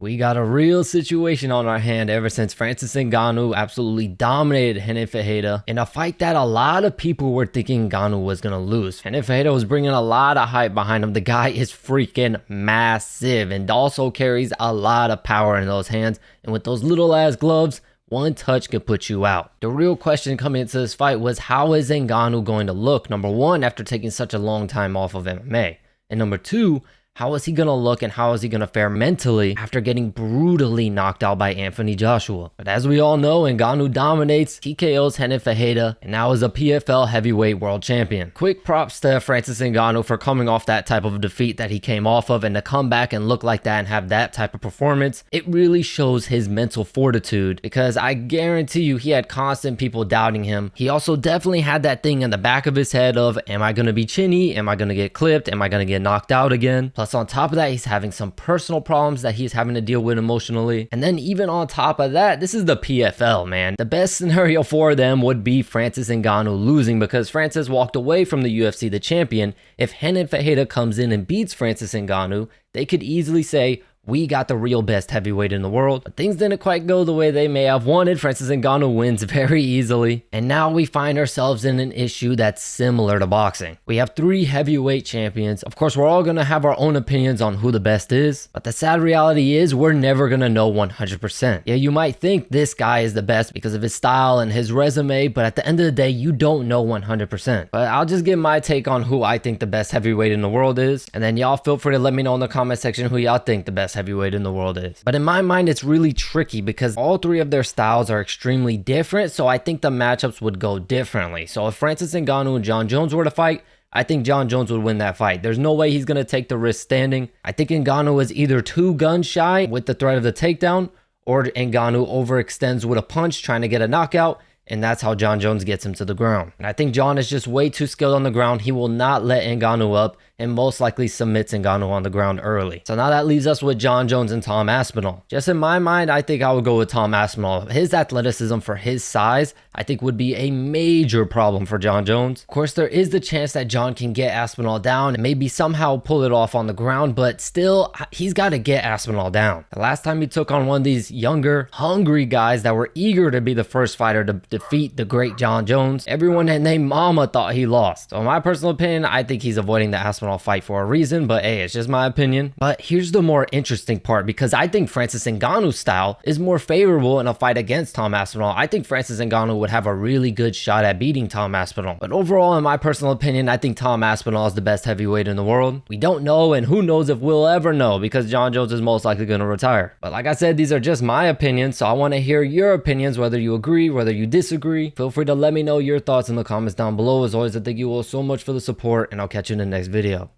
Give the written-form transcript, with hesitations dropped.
We got a real situation on our hand ever since Francis Ngannou absolutely dominated Renan Ferreira in a fight that a lot of people were thinking Ngannou was going to lose. Renan Ferreira was bringing a lot of hype behind him. The guy is freaking massive and also carries a lot of power in those hands. And with those little ass gloves, one touch can put you out. The real question coming into this fight was, how is Ngannou going to look? Number one, after taking such a long time off of MMA. And number two, how is he going to look and how is he going to fare mentally after getting brutally knocked out by Anthony Joshua? But as we all know, Ngannou dominates, TKOs Renan Ferreira, and now is a PFL heavyweight world champion. Quick props to Francis Ngannou for coming off that type of defeat that he came off of, and to come back and look like that and have that type of performance. It really shows his mental fortitude, because I guarantee you he had constant people doubting him. He also definitely had that thing in the back of his head of, am I going to be chinny? Am I going to get clipped? Am I going to get knocked out again? Plus, on top of that, he's having some personal problems that he's having to deal with emotionally. And then even on top of that, this is the PFL, man. The best scenario for them would be Francis Ngannou losing, because Francis walked away from the UFC the champion. If Renan Ferreira comes in and beats Francis Ngannou, they could easily say, we got the real best heavyweight in the world. But things didn't quite go the way they may have wanted. Francis Ngannou wins very easily. And now we find ourselves in an issue that's similar to boxing. We have three heavyweight champions. Of course, we're all going to have our own opinions on who the best is. But the sad reality is we're never going to know 100%. Yeah, you might think this guy is the best because of his style and his resume, but at the end of the day, you don't know 100%. But I'll just give my take on who I think the best heavyweight in the world is. And then y'all feel free to let me know in the comment section who y'all think the best heavyweight in the world is. But in my mind, it's really tricky because all three of their styles are extremely different, so I think the matchups would go differently. So if Francis Ngannou and Jon Jones were to fight, I think Jon Jones would win that fight. There's no way he's going to take the risk standing. I think Ngannou is either too gun shy with the threat of the takedown, or Ngannou overextends with a punch trying to get a knockout, and that's how Jon Jones gets him to the ground. And I think Jon is just way too skilled on the ground. He will not let Ngannou up, and most likely submits Ngannou on the ground early. So now that leaves us with Jon Jones and Tom Aspinall. Just in my mind, I think I would go with Tom Aspinall. His athleticism for his size, I think would be a major problem for Jon Jones. Of course, there is the chance that Jon can get Aspinall down and maybe somehow pull it off on the ground, but still, he's got to get Aspinall down. The last time he took on one of these younger, hungry guys that were eager to be the first fighter to defeat the great Jon Jones, everyone and their mama thought he lost. So in my personal opinion, I think he's avoiding the Aspinall fight for a reason, but hey, it's just my opinion. But here's the more interesting part, because I think Francis Ngannou's style is more favorable in a fight against Tom Aspinall. I think Francis Ngannou would have a really good shot at beating Tom Aspinall. But overall, in my personal opinion, I think Tom Aspinall is the best heavyweight in the world. We don't know, and who knows if we'll ever know, because Jon Jones is most likely going to retire. But like I said, these are just my opinions, so I want to hear your opinions, whether you agree, whether you disagree. Feel free to let me know your thoughts in the comments down below. As always, I thank you all so much for the support, and I'll catch you in the next video.